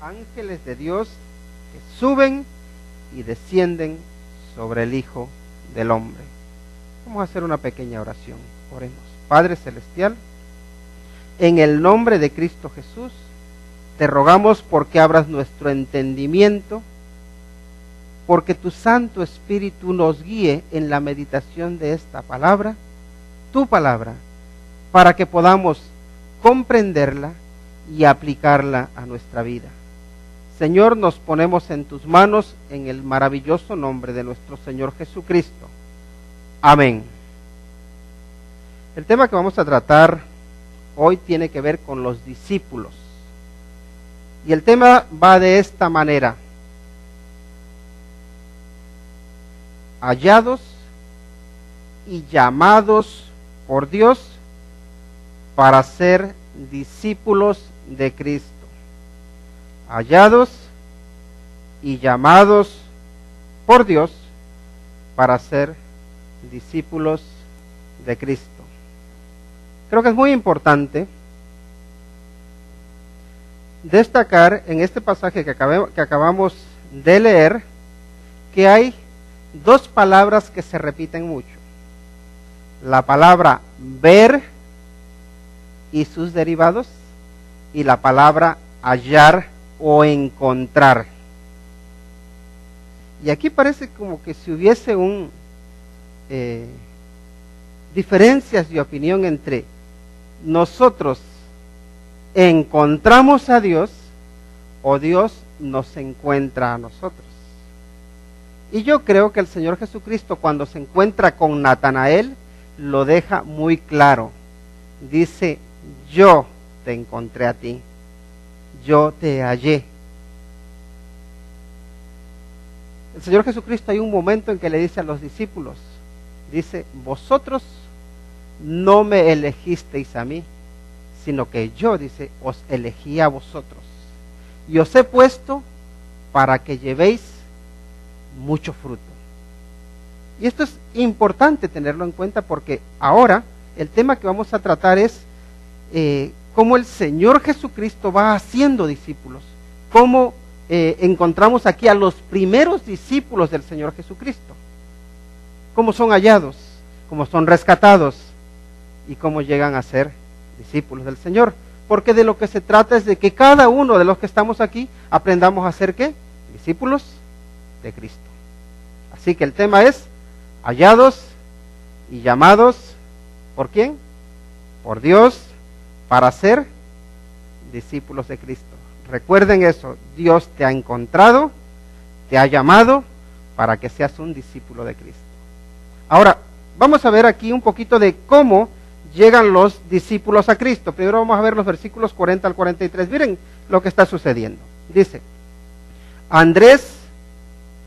ángeles de Dios que suben y descienden sobre el Hijo del Hombre. Vamos a hacer una pequeña oración. Oremos. Padre Celestial, en el nombre de Cristo Jesús, te rogamos porque abras nuestro entendimiento, porque tu Santo Espíritu nos guíe en la meditación de esta palabra, tu palabra, para que podamos comprenderla y aplicarla a nuestra vida. Señor, nos ponemos en tus manos en el maravilloso nombre de nuestro Señor Jesucristo. Amén. El tema que vamos a tratar hoy tiene que ver con los discípulos. Y el tema va de esta manera: hallados y llamados por Dios para ser discípulos de Cristo. Hallados y llamados por Dios para ser discípulos de Cristo. Creo que es muy importante destacar en este pasaje que acabamos de leer que hay dos palabras que se repiten mucho: la palabra ver y sus derivados, y la palabra hallar o encontrar. Y aquí parece como que si hubiese diferencias de opinión entre nosotros encontramos a Dios o Dios nos encuentra a nosotros. Y yo creo que el Señor Jesucristo, cuando se encuentra con Natanael, lo deja muy claro. Dice: yo te encontré a ti, yo te hallé. El Señor Jesucristo, hay un momento en que le dice a los discípulos, dice: vosotros no me elegisteis a mí, sino que yo, dice, os elegí a vosotros y os he puesto para que llevéis mucho fruto. Y esto es importante tenerlo en cuenta, porque ahora el tema que vamos a tratar es cómo el Señor Jesucristo va haciendo discípulos, cómo encontramos aquí a los primeros discípulos del Señor Jesucristo, cómo son hallados, cómo son rescatados y cómo llegan a ser discípulos del Señor. Porque de lo que se trata es de que cada uno de los que estamos aquí aprendamos a ser ¿qué? Discípulos de Cristo. Así que el tema es hallados y llamados, ¿por quién? Por Dios, para ser discípulos de Cristo. Recuerden eso: Dios te ha encontrado, te ha llamado para que seas un discípulo de Cristo. Ahora, vamos a ver aquí un poquito de cómo llegan los discípulos a Cristo. Primero vamos a ver los versículos 40 al 43. Miren lo que está sucediendo. Dice: Andrés,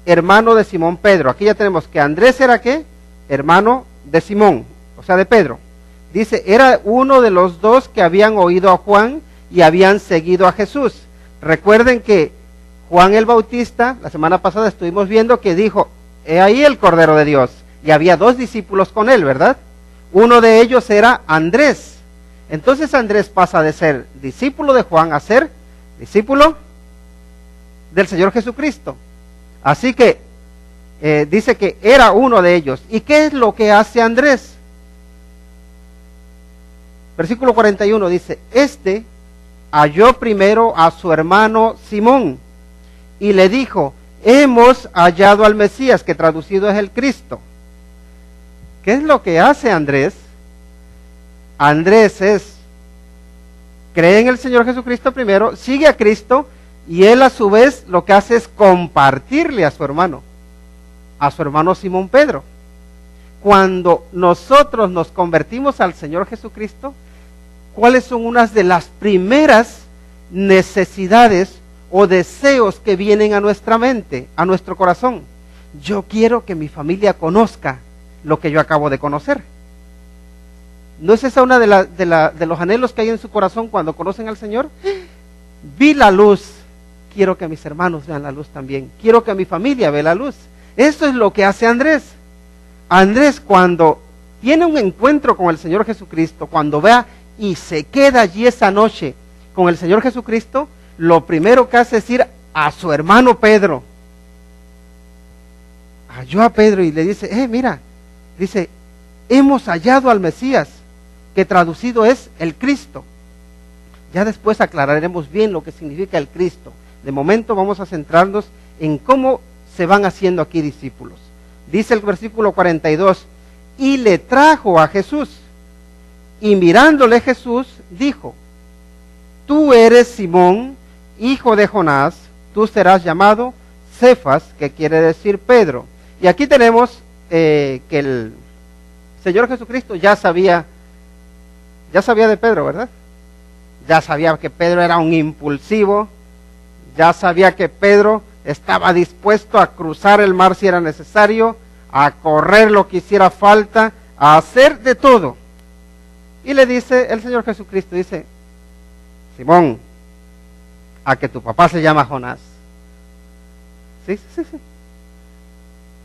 hermano de Simón Pedro. Aquí ya tenemos que Andrés era ¿qué? Hermano de Simón, o sea de Pedro. Dice, era uno de los dos que habían oído a Juan y habían seguido a Jesús. Recuerden que Juan el Bautista, la semana pasada estuvimos viendo que dijo: he ahí el Cordero de Dios. Y había dos discípulos con él, ¿verdad? Uno de ellos era Andrés. Entonces Andrés pasa de ser discípulo de Juan a ser discípulo del Señor Jesucristo. Así que dice que era uno de ellos. ¿Y qué es lo que hace Andrés? Versículo 41 dice, este halló primero a su hermano Simón y le dijo, hemos hallado al Mesías, que traducido es el Cristo. ¿Qué es lo que hace Andrés? Andrés cree en el Señor Jesucristo primero, sigue a Cristo, y él a su vez lo que hace es compartirle a su hermano Simón Pedro. Cuando nosotros nos convertimos al Señor Jesucristo, ¿cuáles son unas de las primeras necesidades o deseos que vienen a nuestra mente, a nuestro corazón? Yo quiero que mi familia conozca lo que yo acabo de conocer. ¿No es esa una de los anhelos que hay en su corazón cuando conocen al Señor? Vi la luz, quiero que mis hermanos vean la luz también, quiero que mi familia vea la luz. Eso es lo que hace Andrés. Andrés, cuando tiene un encuentro con el Señor Jesucristo, cuando vea y se queda allí esa noche con el Señor Jesucristo, lo primero que hace es ir a su hermano Pedro. Halló a Pedro y le dice, mira, dice, hemos hallado al Mesías, que traducido es el Cristo. Ya después aclararemos bien lo que significa el Cristo. De momento vamos a centrarnos en cómo se van haciendo aquí discípulos. Dice el versículo 42, y le trajo a Jesús, y mirándole Jesús, dijo, tú eres Simón, hijo de Jonás, tú serás llamado Cefas, que quiere decir Pedro. Y aquí tenemos que el Señor Jesucristo ya sabía de Pedro, ¿verdad? Ya sabía que Pedro era un impulsivo, ya sabía que Pedro estaba dispuesto a cruzar el mar si era necesario, a correr lo que hiciera falta, a hacer de todo. Y le dice el Señor Jesucristo, dice, Simón, a que tu papá se llama Jonás. Sí.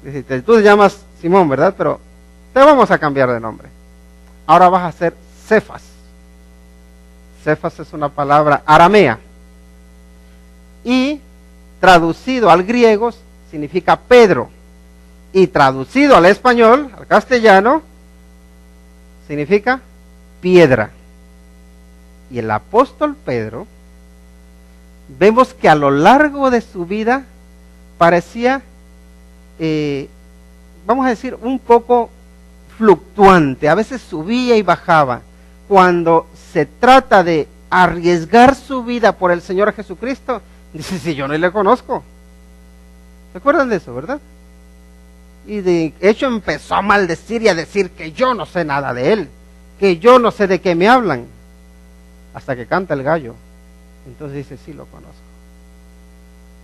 Dice, tú te llamas Simón, ¿verdad? Pero te vamos a cambiar de nombre. Ahora vas a ser Cefas. Cefas es una palabra aramea. Y traducido al griego significa Pedro. Y traducido al español, al castellano, significa piedra. Y el apóstol Pedro, vemos que a lo largo de su vida parecía, vamos a decir, un poco fluctuante. A veces subía y bajaba. Cuando se trata de arriesgar su vida por el Señor Jesucristo, dice, si yo no le conozco. ¿Se acuerdan de eso, verdad? Y de hecho empezó a maldecir y a decir que yo no sé nada de él, que yo no sé de qué me hablan, hasta que canta el gallo. Entonces dice, sí lo conozco.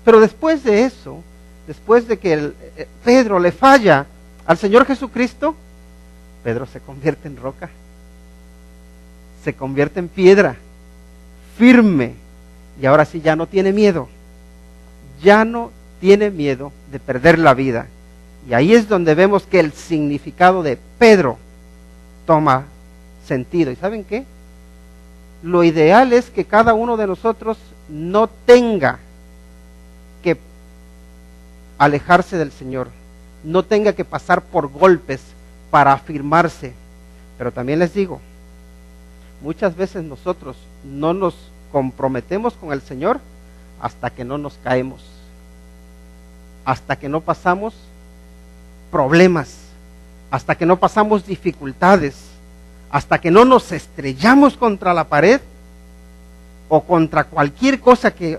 Pero después de eso, después de que Pedro le falla al Señor Jesucristo, Pedro se convierte en roca, se convierte en piedra, firme, y ahora sí ya no tiene miedo, ya no tiene miedo de perder la vida. Y ahí es donde vemos que el significado de Pedro toma sentido. ¿Y saben qué? Lo ideal es que cada uno de nosotros no tenga que alejarse del Señor, no tenga que pasar por golpes para afirmarse. Pero también les digo, muchas veces nosotros no nos comprometemos con el Señor hasta que no nos caemos, hasta que no pasamos problemas, hasta que no pasamos dificultades, hasta que no nos estrellamos contra la pared o contra cualquier cosa que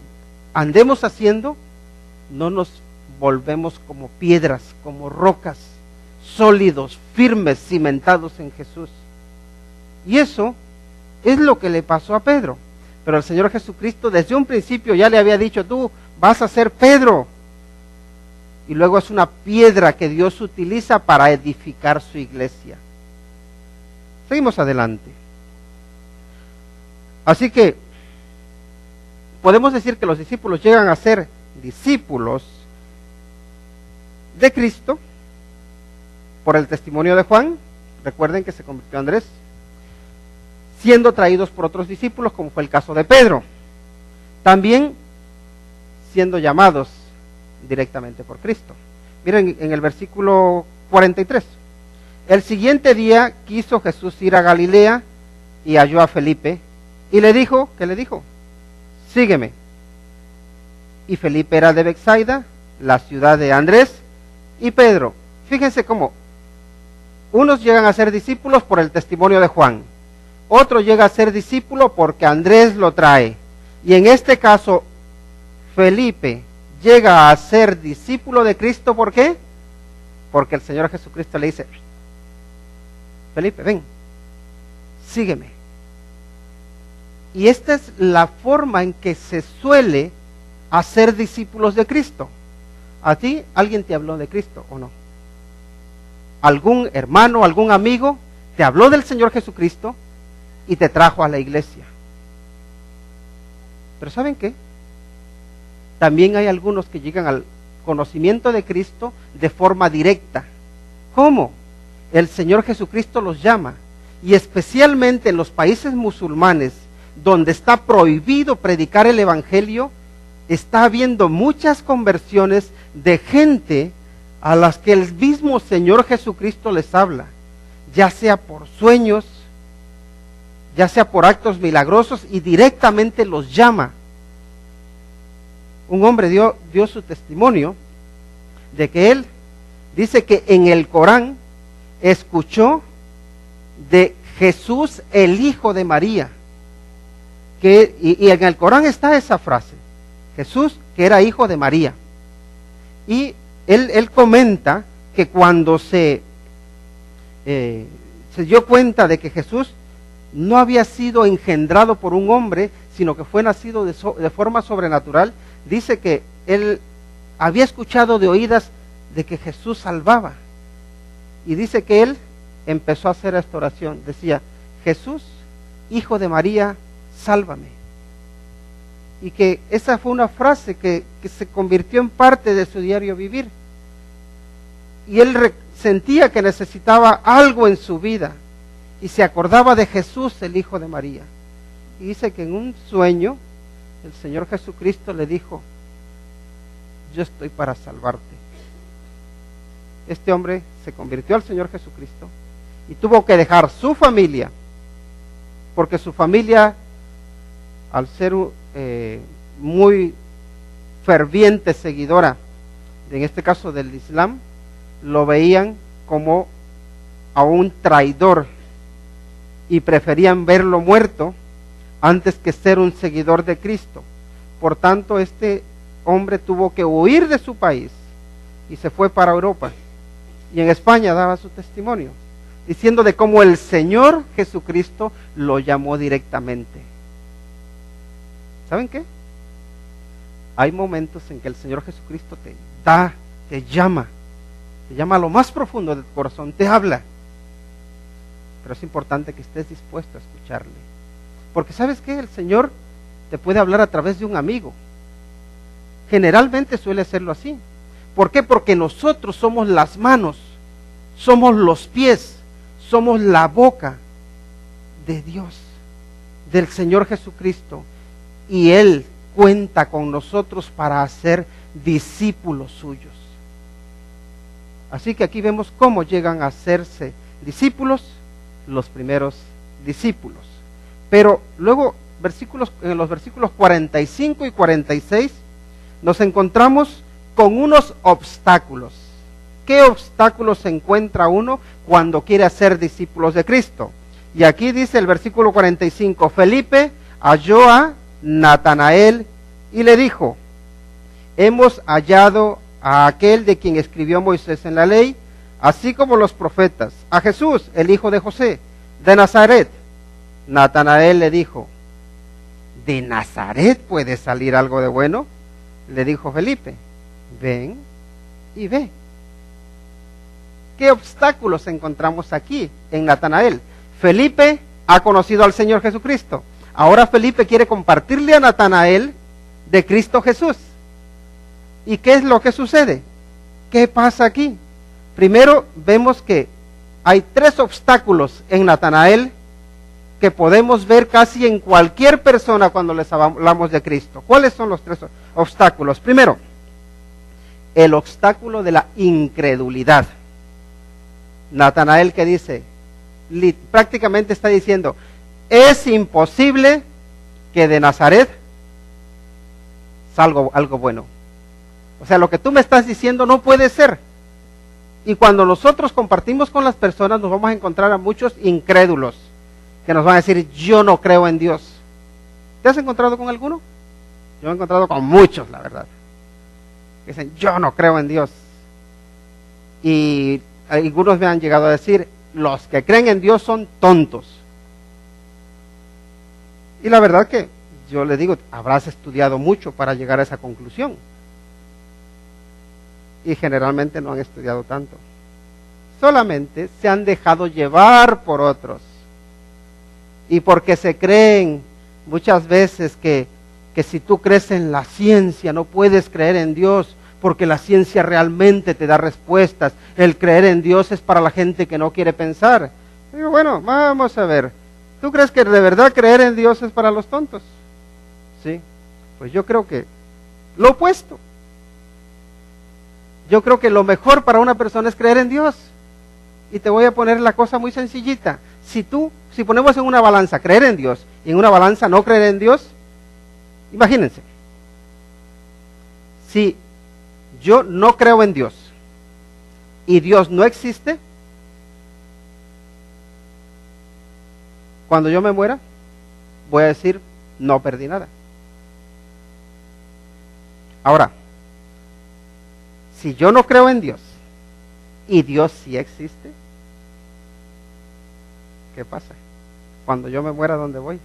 andemos haciendo, no nos volvemos como piedras, como rocas, sólidos, firmes, cimentados en Jesús. Y eso es lo que le pasó a Pedro. Pero el Señor Jesucristo desde un principio ya le había dicho, tú vas a ser Pedro. Y luego es una piedra que Dios utiliza para edificar su iglesia. Seguimos adelante. Así que podemos decir que los discípulos llegan a ser discípulos de Cristo por el testimonio de Juan. Recuerden que se convirtió Andrés, siendo traídos por otros discípulos, como fue el caso de Pedro. También siendo llamados directamente por Cristo. Miren en el versículo 43. El siguiente día quiso Jesús ir a Galilea y halló a Felipe y le dijo, ¿qué le dijo? Sígueme. Y Felipe era de Betsaida, la ciudad de Andrés y Pedro. Fíjense cómo unos llegan a ser discípulos por el testimonio de Juan, otro llega a ser discípulo porque Andrés lo trae. Y en este caso, Felipe llega a ser discípulo de Cristo, ¿por qué? Porque el Señor Jesucristo le dice, Felipe, ven, sígueme. Y esta es la forma en que se suele hacer discípulos de Cristo. ¿A ti alguien te habló de Cristo o no? ¿Algún hermano, algún amigo te habló del Señor Jesucristo y te trajo a la iglesia? Pero ¿saben qué? También hay algunos que llegan al conocimiento de Cristo de forma directa. ¿Cómo? El Señor Jesucristo los llama, y especialmente en los países musulmanes, donde está prohibido predicar el Evangelio, está habiendo muchas conversiones de gente a las que el mismo Señor Jesucristo les habla, ya sea por sueños, ya sea por actos milagrosos, y directamente los llama. Un hombre dio su testimonio de que él dice que en el Corán escuchó de Jesús, el hijo de María, y en el Corán está esa frase, Jesús que era hijo de María. Y él comenta que cuando se dio cuenta de que Jesús no había sido engendrado por un hombre, sino que fue nacido de forma sobrenatural, dice que él había escuchado de oídas de que Jesús salvaba. Y dice que él empezó a hacer esta oración. Decía, Jesús, hijo de María, sálvame. Y que esa fue una frase que se convirtió en parte de su diario vivir. Y él sentía que necesitaba algo en su vida. Y se acordaba de Jesús, el hijo de María. Y dice que en un sueño, el Señor Jesucristo le dijo, yo estoy para salvarte. Este hombre se convirtió al Señor Jesucristo y tuvo que dejar su familia, porque su familia, al ser muy ferviente seguidora, en este caso del Islam, lo veían como a un traidor y preferían verlo muerto antes que ser un seguidor de Cristo. Por tanto, este hombre tuvo que huir de su país y se fue para Europa. Y en España daba su testimonio, diciendo de cómo el Señor Jesucristo lo llamó directamente. ¿Saben qué? Hay momentos en que el Señor Jesucristo te llama a lo más profundo de tu corazón, te habla. Pero es importante que estés dispuesto a escucharle. Porque ¿sabes qué? El Señor te puede hablar a través de un amigo. Generalmente suele hacerlo así. ¿Por qué? Porque nosotros somos las manos, somos los pies, somos la boca de Dios, del Señor Jesucristo. Y Él cuenta con nosotros para hacer discípulos suyos. Así que aquí vemos cómo llegan a hacerse discípulos los primeros discípulos. Pero luego en los versículos 45 y 46 nos encontramos con unos obstáculos. ¿Qué obstáculos se encuentra uno cuando quiere hacer discípulos de Cristo? Y aquí dice el versículo 45, Felipe halló a Natanael y le dijo, hemos hallado a aquel de quien escribió Moisés en la ley, así como los profetas, a Jesús, el hijo de José, de Nazaret. Natanael le dijo, ¿de Nazaret puede salir algo de bueno? Le dijo Felipe, ven y ve. ¿Qué obstáculos encontramos aquí en Natanael? Felipe ha conocido al Señor Jesucristo. Ahora Felipe quiere compartirle a Natanael de Cristo Jesús. ¿Y qué es lo que sucede? ¿Qué pasa aquí? Primero vemos que hay 3 obstáculos en Natanael que podemos ver casi en cualquier persona cuando les hablamos de Cristo. ¿Cuáles son los tres obstáculos? Primero, el obstáculo de la incredulidad. Natanael, que dice, prácticamente está diciendo, es imposible que de Nazaret salga algo bueno. O sea, lo que tú me estás diciendo no puede ser. Y cuando nosotros compartimos con las personas, nos vamos a encontrar a muchos incrédulos que nos van a decir, yo no creo en Dios. ¿Te has encontrado con alguno? Yo me he encontrado con muchos, la verdad. Que dicen, yo no creo en Dios. Y algunos me han llegado a decir, los que creen en Dios son tontos. Y la verdad que yo le digo, habrás estudiado mucho para llegar a esa conclusión. Y generalmente no han estudiado tanto. Solamente se han dejado llevar por otros. Y porque se creen muchas veces que si tú crees en la ciencia no puedes creer en Dios, porque la ciencia realmente te da respuestas. El creer en Dios es para la gente que no quiere pensar. Digo, bueno, vamos a ver. ¿Tú crees que de verdad creer en Dios es para los tontos? Sí. Pues yo creo que lo opuesto. Yo creo que lo mejor para una persona es creer en Dios. Y te voy a poner la cosa muy sencillita. Si ponemos en una balanza creer en Dios y en una balanza no creer en Dios, imagínense. Si yo no creo en Dios y Dios no existe, cuando yo me muera, voy a decir, no perdí nada. Ahora, si yo no creo en Dios y Dios sí existe, ¿qué pasa? Cuando yo me muera, ¿dónde voy?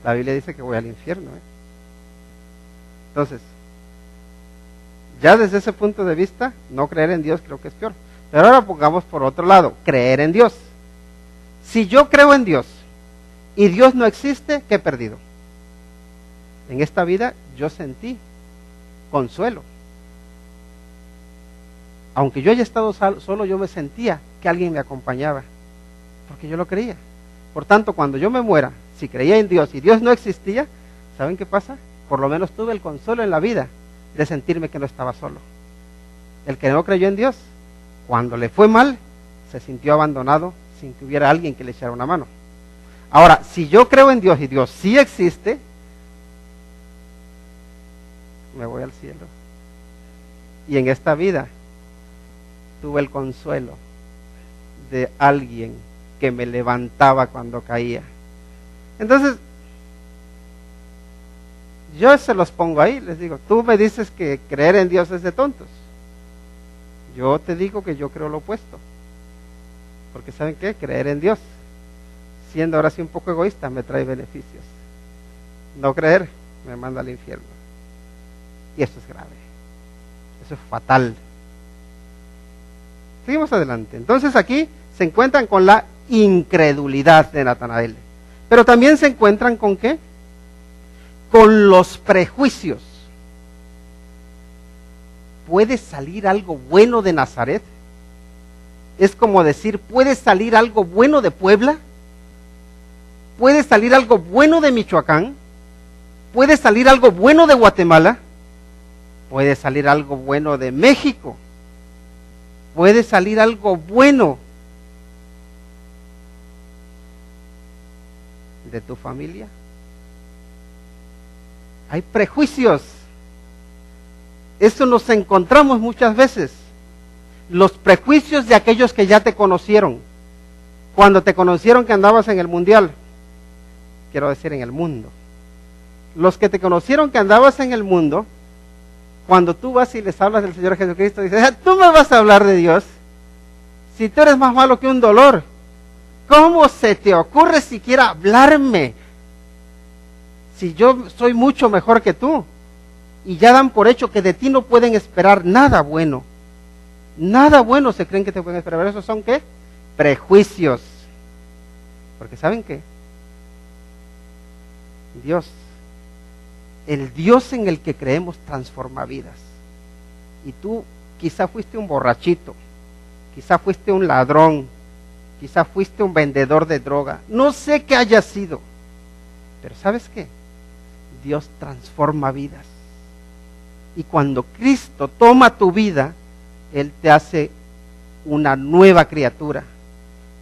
La Biblia dice que voy al infierno. Entonces, ya desde ese punto de vista, no creer en Dios creo que es peor. Pero ahora pongamos por otro lado, creer en Dios. Si yo creo en Dios y Dios no existe, ¿qué he perdido? En esta vida yo sentí consuelo. Aunque yo haya estado solo, yo me sentía que alguien me acompañaba, porque yo lo creía. Por tanto, cuando yo me muera, si creía en Dios y Dios no existía, ¿saben qué pasa? Por lo menos tuve el consuelo en la vida de sentirme que no estaba solo. El que no creyó en Dios, cuando le fue mal, se sintió abandonado sin que hubiera alguien que le echara una mano. Ahora, si yo creo en Dios y Dios sí existe, me voy al cielo. Y en esta vida tuve el consuelo de alguien que me levantaba cuando caía. Entonces, yo se los pongo ahí, les digo, tú me dices que creer en Dios es de tontos. Yo te digo que yo creo lo opuesto. Porque ¿saben qué? Creer en Dios, siendo ahora sí un poco egoísta, me trae beneficios. No creer, me manda al infierno. Y eso es grave. Eso es fatal. Seguimos adelante. Entonces aquí se encuentran con la incredulidad de Natanael. Pero también se encuentran con ¿qué? Con los prejuicios. ¿Puede salir algo bueno de Nazaret? Es como decir, ¿puede salir algo bueno de Puebla? ¿Puede salir algo bueno de Michoacán? ¿Puede salir algo bueno de Guatemala? ¿Puede salir algo bueno de México? ¿Puede salir algo bueno de tu familia? Hay prejuicios. Eso nos encontramos muchas veces. Los prejuicios de aquellos que ya te conocieron. Cuando te conocieron que andabas en el mundial. Quiero decir en el mundo. Los que te conocieron que andabas en el mundo, cuando tú vas y les hablas del Señor Jesucristo, dices, tú me vas a hablar de Dios. Si tú eres más malo que un dolor, ¿cómo se te ocurre siquiera hablarme? Si yo soy mucho mejor que tú. Y ya dan por hecho que de ti no pueden esperar nada bueno. Nada bueno se creen que te pueden esperar. ¿Esos son qué? Prejuicios. Porque ¿saben qué? Dios, el Dios en el que creemos transforma vidas. Y tú quizá fuiste un borrachito, quizá fuiste un ladrón, quizá fuiste un vendedor de droga, no sé qué haya sido, pero ¿sabes qué? Dios transforma vidas. Y cuando Cristo toma tu vida, Él te hace una nueva criatura.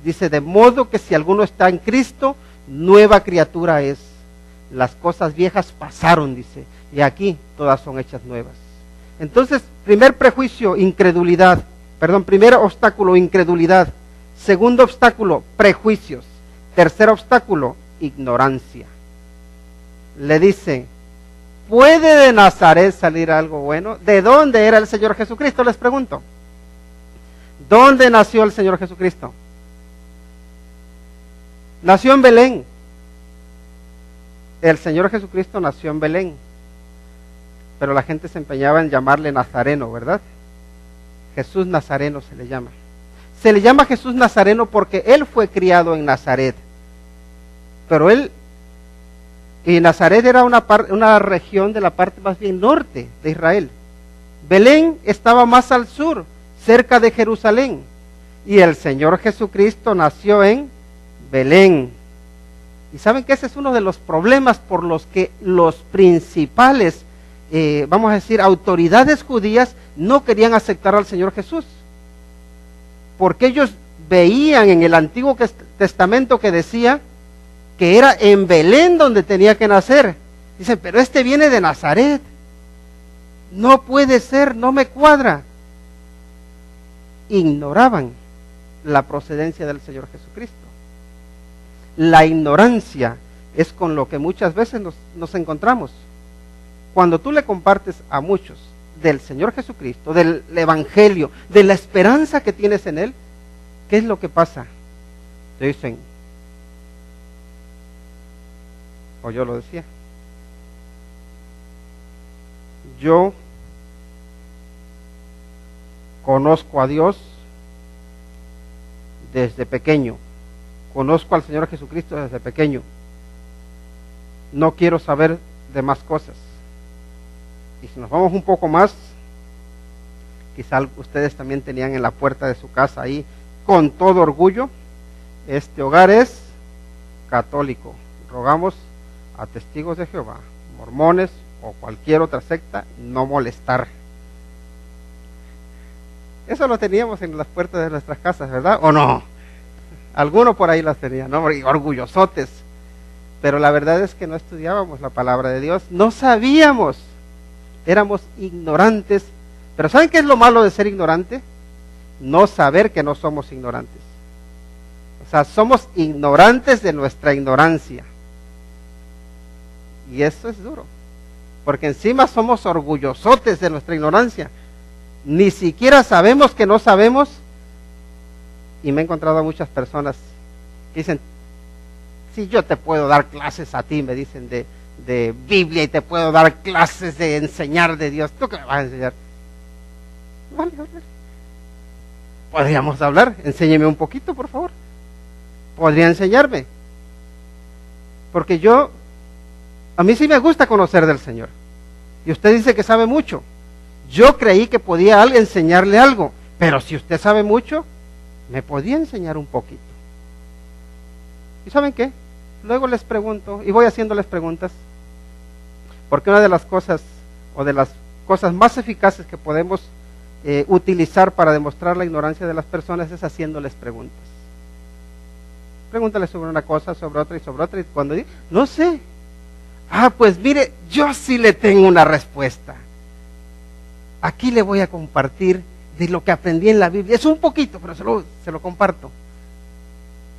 Dice, de modo que si alguno está en Cristo, nueva criatura es. Las cosas viejas pasaron, dice, y aquí todas son hechas nuevas. Entonces, primer prejuicio, incredulidad. Primer obstáculo, incredulidad. Segundo obstáculo, prejuicios. Tercer obstáculo, ignorancia. Le dice, ¿puede de Nazaret salir algo bueno? ¿De dónde era el Señor Jesucristo? Les pregunto. ¿Dónde nació el Señor Jesucristo? Nació en Belén. El Señor Jesucristo nació en Belén. Pero la gente se empeñaba en llamarle Nazareno, ¿verdad? Jesús Nazareno se le llama. Se le llama Jesús Nazareno porque Él fue criado en Nazaret. Pero y Nazaret era una región de la parte más bien norte de Israel. Belén estaba más al sur, cerca de Jerusalén. Y el Señor Jesucristo nació en Belén. Y saben que ese es uno de los problemas por los que los principales, vamos a decir, autoridades judías no querían aceptar al Señor Jesús. Porque ellos veían en el Antiguo Testamento que decía que era en Belén donde tenía que nacer. Dicen, pero este viene de Nazaret. No puede ser, no me cuadra. Ignoraban la procedencia del Señor Jesucristo. La ignorancia es con lo que muchas veces nos encontramos. Cuando tú le compartes a muchos del Señor Jesucristo, del Evangelio, de la esperanza que tienes en Él, ¿qué es lo que pasa? Te dicen, o yo lo decía, yo conozco a Dios desde pequeño, conozco al Señor Jesucristo desde pequeño, no quiero saber de más cosas. Y si nos vamos un poco más, quizá ustedes también tenían en la puerta de su casa ahí, con todo orgullo, este hogar es católico, rogamos a testigos de Jehová, mormones o cualquier otra secta, no molestar. Eso lo teníamos en las puertas de nuestras casas, ¿verdad? ¿O no? Algunos por ahí las tenían, ¿no? Orgullosotes. Pero la verdad es que no estudiábamos la palabra de Dios, no sabíamos, éramos ignorantes. Pero ¿saben qué es lo malo de ser ignorante? No saber que no somos ignorantes. O sea, somos ignorantes de nuestra ignorancia. Y eso es duro, porque encima somos orgullosotes de nuestra ignorancia. Ni siquiera sabemos que no sabemos. Y me he encontrado a muchas personas que dicen, si yo te puedo dar clases a ti, me dicen, de Biblia, y te puedo dar clases de enseñar de Dios, ¿tú qué me vas a enseñar? Vale, podríamos hablar, enséñeme un poquito, por favor. Podría enseñarme, porque a mí sí me gusta conocer del Señor, y usted dice que sabe mucho. Yo creí que podía enseñarle algo, pero si usted sabe mucho, me podía enseñar un poquito. ¿Y saben qué? Luego les pregunto, y voy haciéndoles preguntas, porque una de las cosas, o de las cosas más eficaces que podemos utilizar para demostrar la ignorancia de las personas es haciéndoles preguntas. Pregúntales sobre una cosa, sobre otra, y cuando digo, no sé, pues mire, yo sí le tengo una respuesta. Aquí le voy a compartir de lo que aprendí en la Biblia. Es un poquito, pero se lo comparto.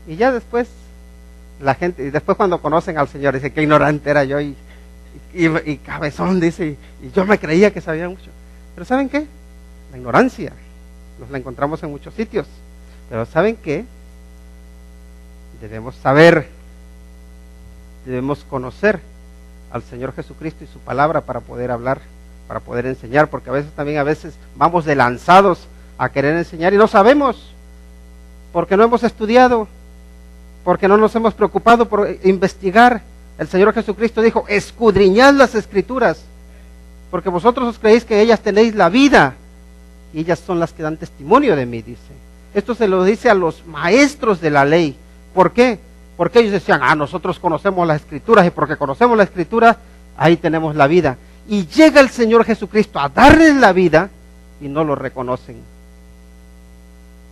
Y ya después, la gente, y después cuando conocen al Señor, dice, qué ignorante era yo, y cabezón, dice, y yo me creía que sabía mucho. Pero ¿saben qué? La ignorancia, nos la encontramos en muchos sitios. Pero ¿saben qué? Debemos saber, debemos conocer al Señor Jesucristo y su palabra para poder hablar, para poder enseñar, porque a veces vamos de lanzados a querer enseñar y no sabemos, porque no hemos estudiado, porque no nos hemos preocupado por investigar. El Señor Jesucristo dijo, escudriñad las Escrituras, porque vosotros os creéis que ellas tenéis la vida, y ellas son las que dan testimonio de mí, dice. Esto se lo dice a los maestros de la ley. ¿Por qué? Porque ellos decían, nosotros conocemos las Escrituras, y porque conocemos la Escritura, ahí tenemos la vida. Y llega el Señor Jesucristo a darles la vida y no lo reconocen.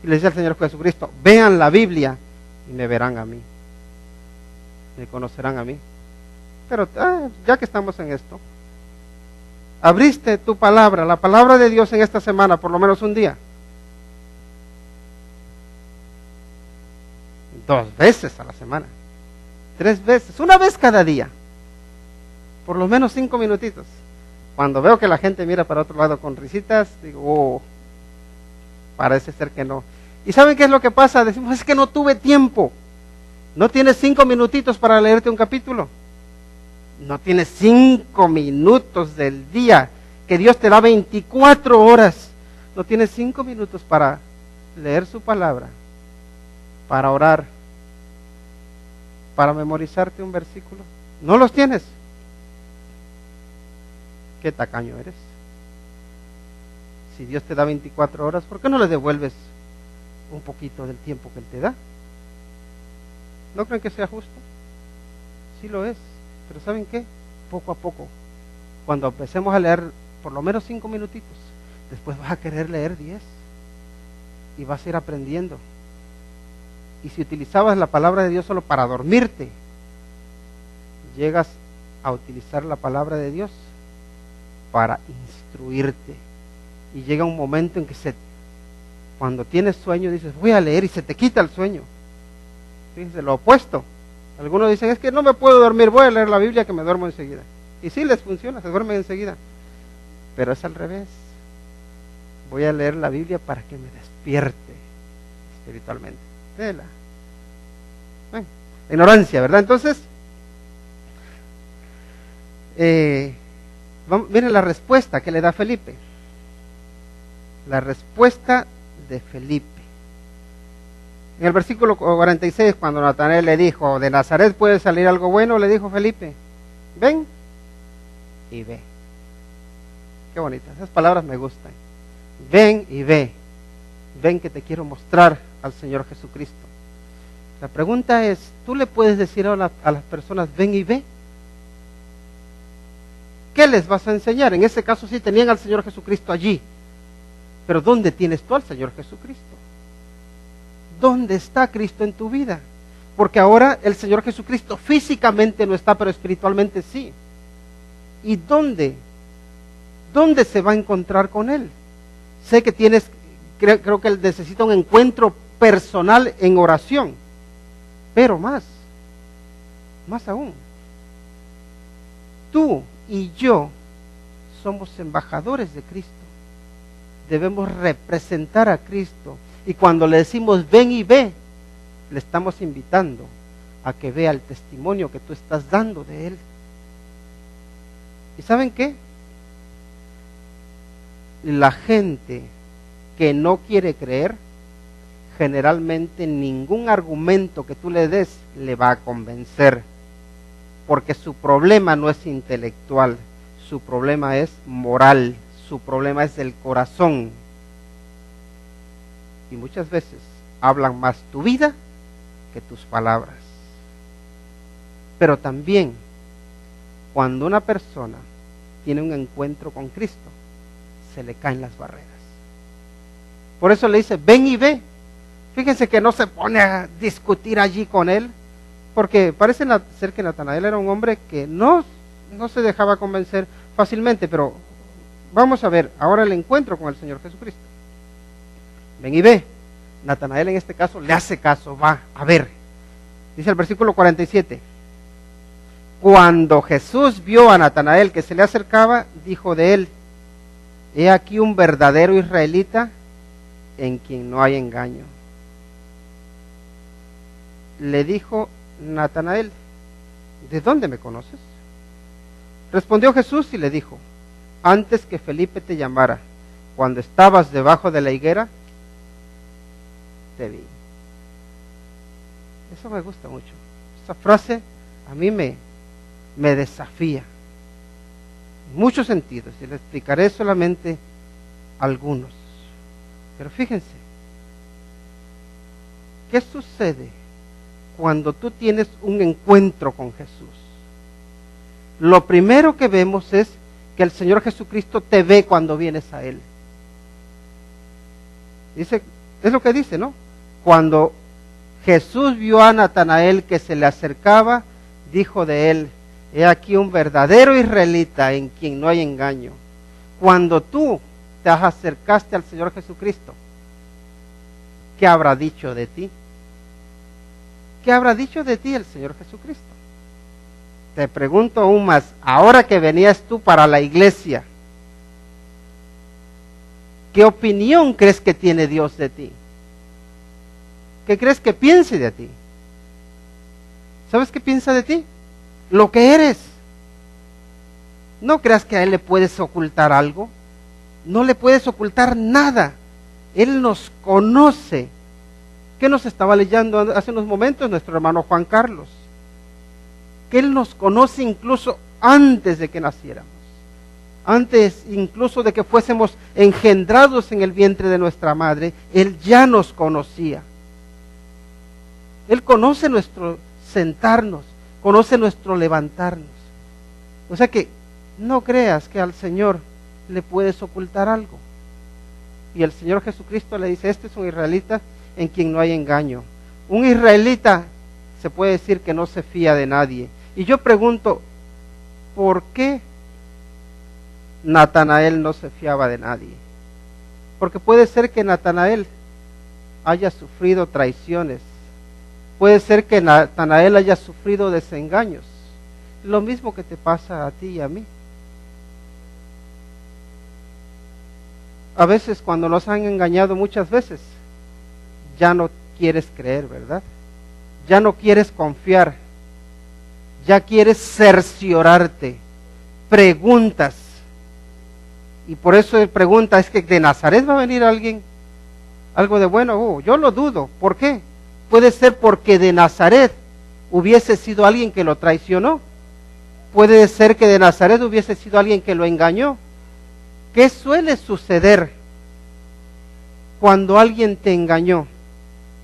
Y le dice al Señor Jesucristo, vean la Biblia y me verán a mí, me conocerán a mí. Pero ya que estamos en esto, abriste tu palabra, la palabra de Dios en esta semana, por lo menos un día. 2 veces a la semana, 3 veces, una vez cada día, por lo menos 5 minutitos. Cuando veo que la gente mira para otro lado con risitas, digo, parece ser que no. ¿Y saben qué es lo que pasa? Decimos, es que no tuve tiempo. No tienes 5 minutitos para leerte un capítulo. No tienes 5 minutos del día, que Dios te da 24 horas. No tienes 5 minutos para leer su palabra, para orar, para memorizarte un versículo. ¿No los tienes? ¿Qué tacaño eres? Si Dios te da 24 horas, ¿por qué no le devuelves un poquito del tiempo que Él te da? ¿No creen que sea justo? Sí lo es, pero ¿saben qué? Poco a poco, cuando empecemos a leer por lo menos 5 minutitos, después vas a querer leer 10 y vas a ir aprendiendo. Y si utilizabas la palabra de Dios solo para dormirte, llegas a utilizar la palabra de Dios para instruirte. Y llega un momento en que cuando tienes sueño dices, voy a leer, y se te quita el sueño. Fíjense, lo opuesto. Algunos dicen, es que no me puedo dormir, voy a leer la Biblia que me duermo enseguida. Y sí les funciona, se duermen enseguida. Pero es al revés. Voy a leer la Biblia para que me despierte espiritualmente. Bueno, ignorancia, ¿verdad? Entonces, miren la respuesta que le da Felipe. La respuesta de Felipe. En el versículo 46, cuando Natanael le dijo, de Nazaret puede salir algo bueno, le dijo Felipe, ven y ve. Qué bonita, esas palabras me gustan. Ven y ve. Ven que te quiero mostrar al Señor Jesucristo. La pregunta es, ¿tú le puedes decir a las personas, ven y ve? ¿Qué les vas a enseñar? En ese caso sí tenían al Señor Jesucristo allí. Pero ¿dónde tienes tú al Señor Jesucristo? ¿Dónde está Cristo en tu vida? Porque ahora el Señor Jesucristo físicamente no está, pero espiritualmente sí. ¿Y dónde? ¿Dónde se va a encontrar con Él? Sé que creo que Él necesita un encuentro personal en oración, pero más aún, tú y yo somos embajadores de Cristo. Debemos representar a Cristo. Y cuando le decimos ven y ve, le estamos invitando a que vea el testimonio que tú estás dando de Él. ¿Y saben qué? La gente que no quiere creer, generalmente ningún argumento que tú le des le va a convencer. Porque su problema no es intelectual, su problema es moral, su problema es del corazón. Y muchas veces hablan más tu vida que tus palabras. Pero también, cuando una persona tiene un encuentro con Cristo, se le caen las barreras. Por eso le dice, ven y ve. Fíjense que no se pone a discutir allí con él, porque parece ser que Natanael era un hombre que no se dejaba convencer fácilmente. Pero vamos a ver ahora el encuentro con el Señor Jesucristo. Ven y ve. Natanael en este caso le hace caso, va a ver. Dice el versículo 47. Cuando Jesús vio a Natanael que se le acercaba, dijo de él, he aquí un verdadero israelita en quien no hay engaño. Le dijo Natanael, ¿de dónde me conoces? Respondió Jesús y le dijo, antes que Felipe te llamara, cuando estabas debajo de la higuera, te vi. Eso me gusta mucho. Esa frase a mí me desafía en muchos sentidos, y le explicaré solamente algunos. Pero fíjense, ¿qué sucede cuando tú tienes un encuentro con Jesús? Lo primero que vemos es que el Señor Jesucristo te ve cuando vienes a Él. Dice, es lo que dice, ¿no? Cuando Jesús vio a Natanael que se le acercaba, dijo de él: he aquí un verdadero israelita en quien no hay engaño. Cuando tú te acercaste al Señor Jesucristo, ¿qué habrá dicho de ti? ¿Qué habrá dicho de ti el Señor Jesucristo? Te pregunto aún más, ahora que venías tú para la iglesia, ¿qué opinión crees que tiene Dios de ti? ¿Qué crees que piense de ti? ¿Sabes qué piensa de ti? Lo que eres. No creas que a Él le puedes ocultar algo. No le puedes ocultar nada. Él nos conoce. ¿Qué nos estaba leyendo hace unos momentos nuestro hermano Juan Carlos? Que Él nos conoce incluso antes de que naciéramos. Antes incluso de que fuésemos engendrados en el vientre de nuestra madre, Él ya nos conocía. Él conoce nuestro sentarnos, conoce nuestro levantarnos. O sea que no creas que al Señor le puedes ocultar algo. Y el Señor Jesucristo le dice: este es un israelita en quien no hay engaño. Un israelita se puede decir que no se fía de nadie. Y yo pregunto, ¿por qué Natanael no se fiaba de nadie? Porque puede ser que Natanael haya sufrido traiciones. Puede ser que Natanael haya sufrido desengaños. Lo mismo que te pasa a ti y a mí. A veces cuando nos han engañado muchas veces, ya no quieres creer, ¿verdad? Ya no quieres confiar. Ya quieres cerciorarte. Preguntas. Y por eso él pregunta: ¿es que de Nazaret va a venir alguien? Algo de bueno. Yo lo dudo. ¿Por qué? Puede ser porque de Nazaret hubiese sido alguien que lo traicionó. Puede ser que de Nazaret hubiese sido alguien que lo engañó. ¿Qué suele suceder cuando alguien te engañó?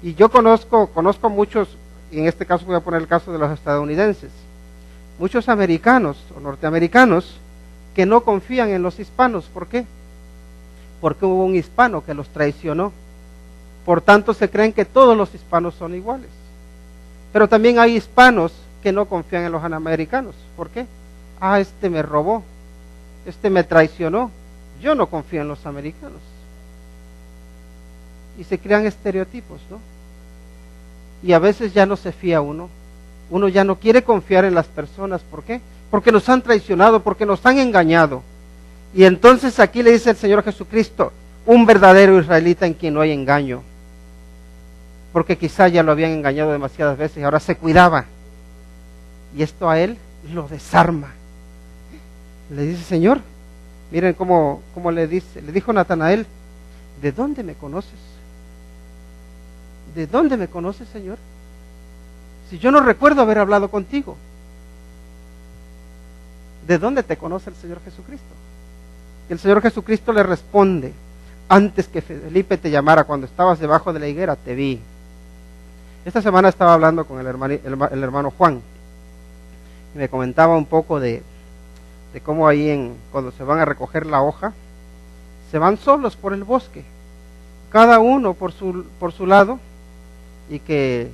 Y yo conozco muchos, y en este caso voy a poner el caso de los estadounidenses, muchos americanos o norteamericanos que no confían en los hispanos. ¿Por qué? Porque hubo un hispano que los traicionó. Por tanto, se creen que todos los hispanos son iguales. Pero también hay hispanos que no confían en los americanos. ¿Por qué? Este me robó, este me traicionó. Yo no confío en los americanos. Y se crean estereotipos, ¿no? Y a veces ya no se fía uno. Uno ya no quiere confiar en las personas. ¿Por qué? Porque nos han traicionado, porque nos han engañado. Y entonces aquí le dice el Señor Jesucristo: un verdadero israelita en quien no hay engaño. Porque quizá ya lo habían engañado demasiadas veces y ahora se cuidaba. Y esto a él lo desarma. Le dice: Señor, miren cómo le dijo Natanael: ¿de dónde me conoces? ¿De dónde me conoces, Señor? Si yo no recuerdo haber hablado contigo. ¿De dónde te conoce el Señor Jesucristo? Y el Señor Jesucristo le responde: antes que Felipe te llamara, cuando estabas debajo de la higuera, te vi. Esta semana estaba hablando con el hermano Juan, y me comentaba un poco de cómo ahí cuando se van a recoger la hoja, se van solos por el bosque, cada uno por su lado, y que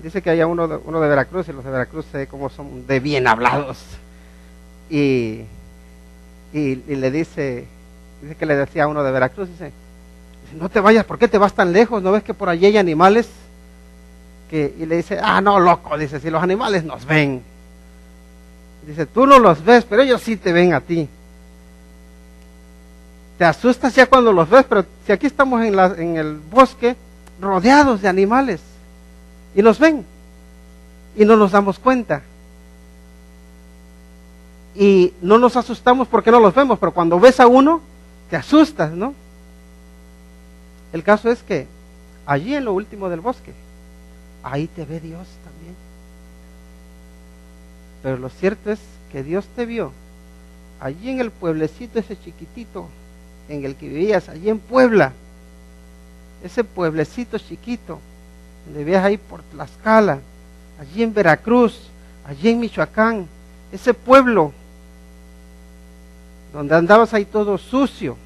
dice que haya uno de Veracruz, y los de Veracruz sé cómo son de bien hablados, y le dice que le decía a uno de Veracruz, dice: no te vayas, ¿por qué te vas tan lejos? ¿No ves que por allí hay animales? Y le dice: no, loco, dice, si los animales nos ven. Dice: tú no los ves, pero ellos sí te ven a ti. Te asustas ya cuando los ves, pero si aquí estamos en el bosque, rodeados de animales, y nos ven, y no nos damos cuenta. Y no nos asustamos porque no los vemos, pero cuando ves a uno, te asustas, ¿no? El caso es que allí en lo último del bosque, ahí te ve Dios también. Pero lo cierto es que Dios te vio allí en el pueblecito ese chiquitito en el que vivías, allí en Puebla, ese pueblecito chiquito, donde vivías ahí por Tlaxcala, allí en Veracruz, allí en Michoacán, ese pueblo donde andabas ahí todo sucio,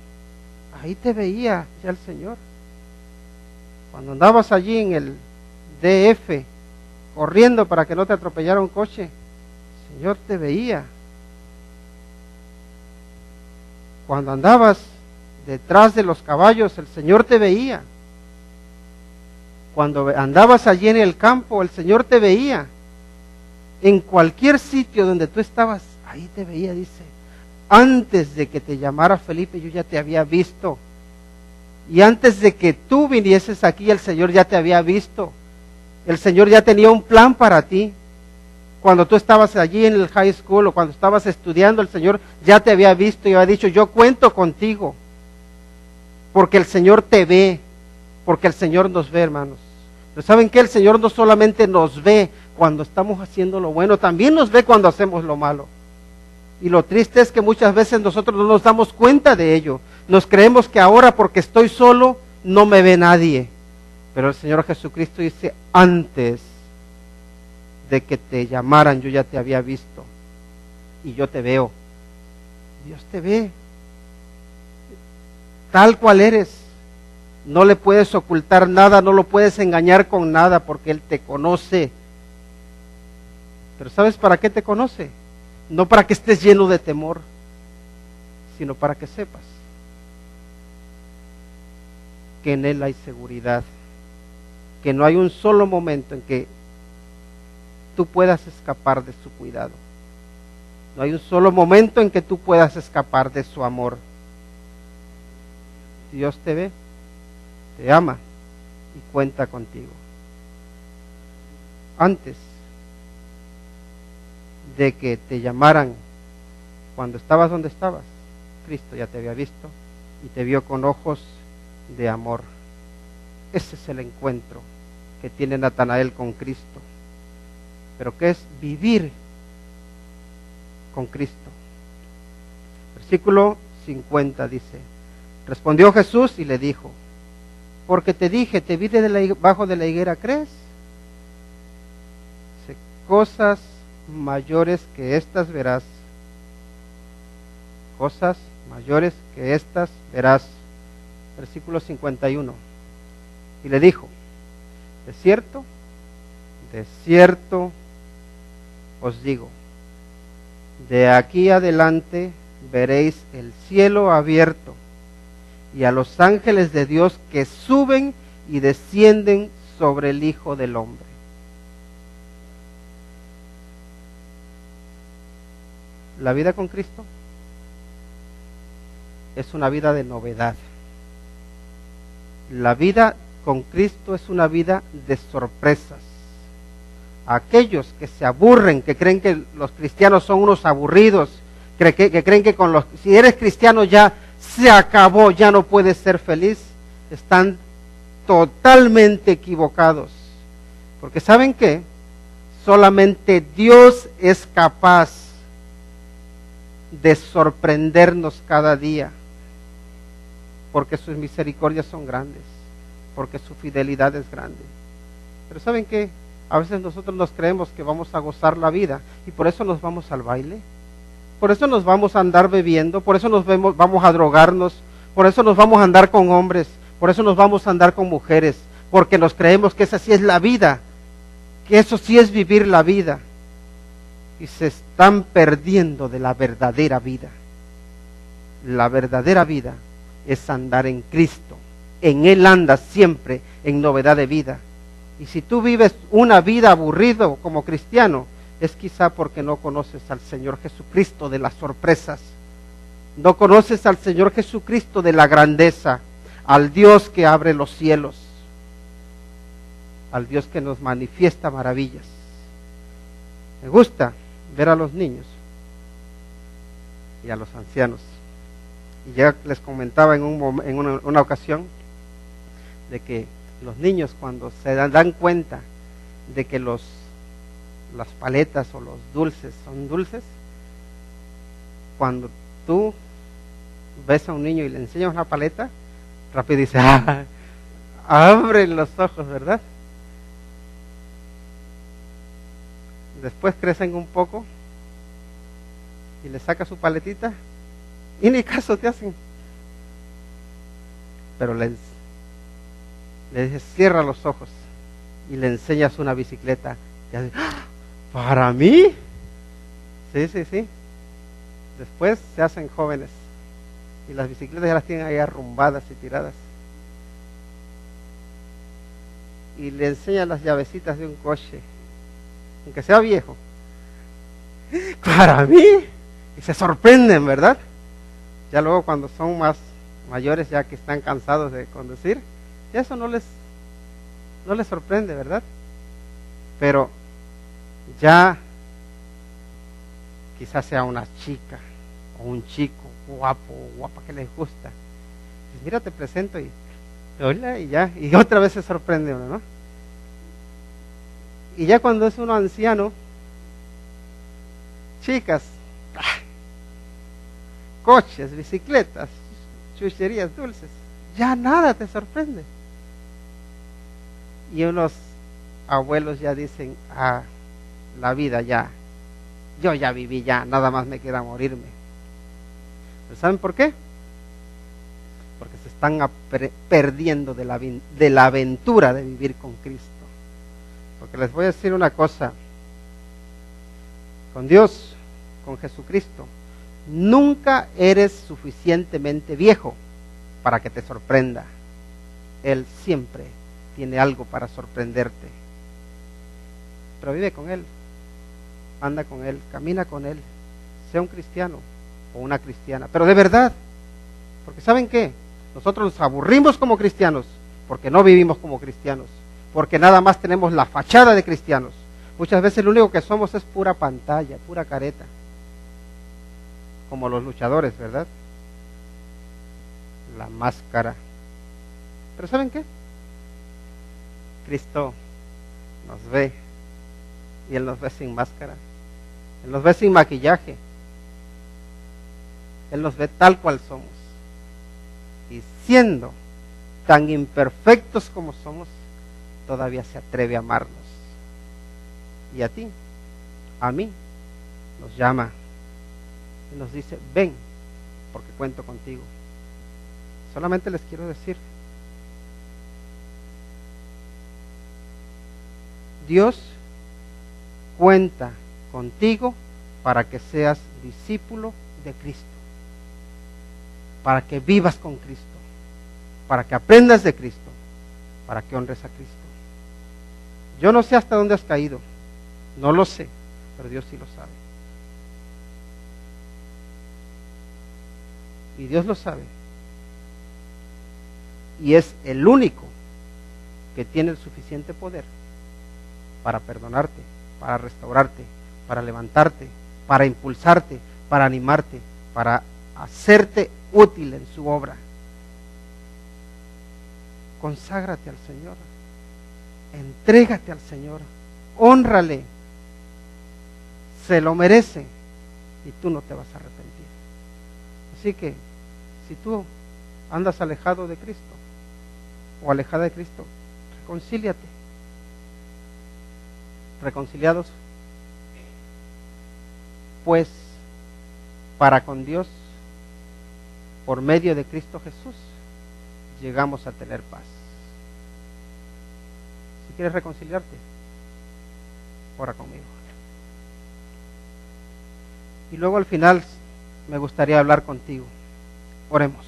ahí te veía ya el Señor. Cuando andabas allí en el DF, corriendo para que no te atropellara un coche, el Señor te veía. Cuando andabas detrás de los caballos, el Señor te veía. Cuando andabas allí en el campo, el Señor te veía. En cualquier sitio donde tú estabas, ahí te veía, dice. Antes de que te llamara Felipe, yo ya te había visto. Y antes de que tú vinieses aquí, el Señor ya te había visto. El Señor ya tenía un plan para ti. Cuando tú estabas allí en el high school o cuando estabas estudiando, el Señor ya te había visto y había dicho, yo cuento contigo. Porque el Señor te ve, porque el Señor nos ve, hermanos. Pero ¿saben qué? El Señor no solamente nos ve cuando estamos haciendo lo bueno, también nos ve cuando hacemos lo malo. Y lo triste es que muchas veces nosotros no nos damos cuenta de ello. Nos creemos que ahora porque estoy solo, no me ve nadie. Pero el Señor Jesucristo dice, antes de que te llamaran, yo ya te había visto. Y yo te veo. Dios te ve. Tal cual eres. No le puedes ocultar nada, no lo puedes engañar con nada, porque Él te conoce. Pero ¿sabes para qué te conoce? No para que estés lleno de temor, sino para que sepas que en Él hay seguridad, que no hay un solo momento en que tú puedas escapar de su cuidado. No hay un solo momento en que tú puedas escapar de su amor. Dios te ve, te ama y cuenta contigo. Antes de que te llamaran, cuando estabas donde estabas, Cristo ya te había visto y te vio con ojos de amor. Ese es el encuentro que tiene Natanael con Cristo. Pero ¿qué es vivir con Cristo? Versículo 50 dice, respondió Jesús y le dijo, porque te dije, te vi debajo de la higuera, ¿crees? Dice, cosas mayores que estas verás. Cosas mayores que estas verás. Versículo 51. Y le dijo, de cierto os digo, de aquí adelante veréis el cielo abierto y a los ángeles de Dios que suben y descienden sobre el Hijo del Hombre. La vida con Cristo es una vida de novedad. La vida con Cristo es una vida de sorpresas. Aquellos que se aburren, que creen que los cristianos son unos aburridos, que creen que si eres cristiano ya se acabó, ya no puedes ser feliz, están totalmente equivocados. Porque ¿saben qué? Solamente Dios es capaz de sorprendernos cada día, porque sus misericordias son grandes, porque su fidelidad es grande. Pero ¿saben qué? A veces nosotros nos creemos que vamos a gozar la vida y por eso nos vamos al baile, por eso nos vamos a andar bebiendo, por eso vamos a drogarnos, por eso nos vamos a andar con hombres, por eso nos vamos a andar con mujeres, porque nos creemos que esa sí es la vida, que eso sí es vivir la vida. Y se están perdiendo de la verdadera vida. La verdadera vida es andar en Cristo. En Él andas siempre en novedad de vida. Y si tú vives una vida aburrido como cristiano, es quizá porque no conoces al Señor Jesucristo de las sorpresas. No conoces al Señor Jesucristo de la grandeza, al Dios que abre los cielos, al Dios que nos manifiesta maravillas. Me gusta ver a los niños y a los ancianos. Y ya les comentaba en una ocasión de que los niños cuando se dan cuenta de que las paletas o los dulces son dulces, cuando tú ves a un niño y le enseñas una paleta, rápido dice, abren los ojos, ¿verdad? Después crecen un poco y le saca su paletita y ni caso te hacen. Pero le dices, cierra los ojos y le enseñas una bicicleta. Y hace, ¡ah! ¿Para mí? Sí, sí, sí. Después se hacen jóvenes y las bicicletas ya las tienen ahí arrumbadas y tiradas. Y le enseñan las llavecitas de un coche, aunque sea viejo. ¿Para mí? Y se sorprenden, ¿verdad? Ya luego cuando son más mayores, ya que están cansados de conducir, ya eso no les sorprende, ¿verdad? Pero ya quizás sea una chica o un chico guapo o guapa que les gusta. Pues mira, te presento y hola, y ya, y otra vez se sorprende uno, ¿no? Y ya cuando es uno anciano, chicas, coches, bicicletas, chucherías, dulces, ya nada te sorprende. Y unos abuelos ya dicen, la vida ya, yo ya viví ya, nada más me queda morirme. ¿Pero saben por qué? Porque se están perdiendo de la aventura de vivir con Cristo. Porque les voy a decir una cosa, con Dios, con Jesucristo, nunca eres suficientemente viejo para que te sorprenda. Él siempre tiene algo para sorprenderte. Pero vive con Él, anda con Él, camina con Él, sea un cristiano o una cristiana, pero de verdad, porque ¿saben qué? Nosotros nos aburrimos como cristianos porque no vivimos como cristianos, porque nada más tenemos la fachada de cristianos. Muchas veces lo único que somos es pura pantalla, pura careta, como los luchadores, ¿verdad? La máscara. Pero ¿saben qué? Cristo nos ve y Él nos ve sin máscara, Él nos ve sin maquillaje, Él nos ve tal cual somos, y siendo tan imperfectos como somos, todavía se atreve a amarnos. Y a ti, a mí, nos llama y nos dice, ven, porque cuento contigo. Solamente les quiero decir, Dios cuenta contigo para que seas discípulo de Cristo, para que vivas con Cristo, para que aprendas de Cristo, para que honres a Cristo. Yo no sé hasta dónde has caído, no lo sé, pero Dios sí lo sabe. Y Dios lo sabe. Y es el único que tiene el suficiente poder para perdonarte, para restaurarte, para levantarte, para impulsarte, para animarte, para hacerte útil en su obra. Conságrate al Señor, entrégate al Señor, hónrale, se lo merece y tú no te vas a arrepentir. Así que si tú andas alejado de Cristo o alejada de Cristo, reconcíliate. Reconciliados pues para con Dios por medio de Cristo Jesús llegamos a tener paz. Si quieres reconciliarte, ora conmigo. Y luego al final me gustaría hablar contigo. Oremos.